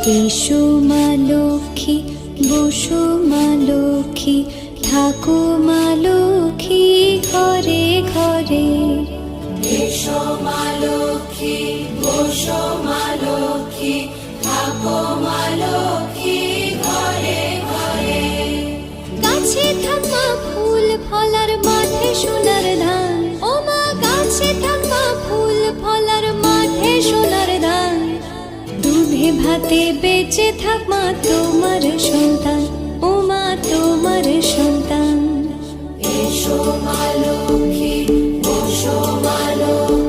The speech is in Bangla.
এসো মা লক্ষ্মী, বসো মা লক্ষ্মী, থাকো মা লক্ষ্মী ঘরে ঘরে। এসো মা লক্ষ্মী, বসো মা লক্ষ্মী, থাকো মা লক্ষ্মী ঘরে ঘরে। গাছে থাক মা ফুল ফলার, মাঠে সোনার ধান। ও মা গাছে থাক মা ফুল ফলার, মাঠে সোনার ধান। দুধে ভাতে বেঁচে থাক মা তোমার সন্তান, ও মা তোমার সন্তান। এসো মা লক্ষ্মী, বসো মা লক্ষ্মী,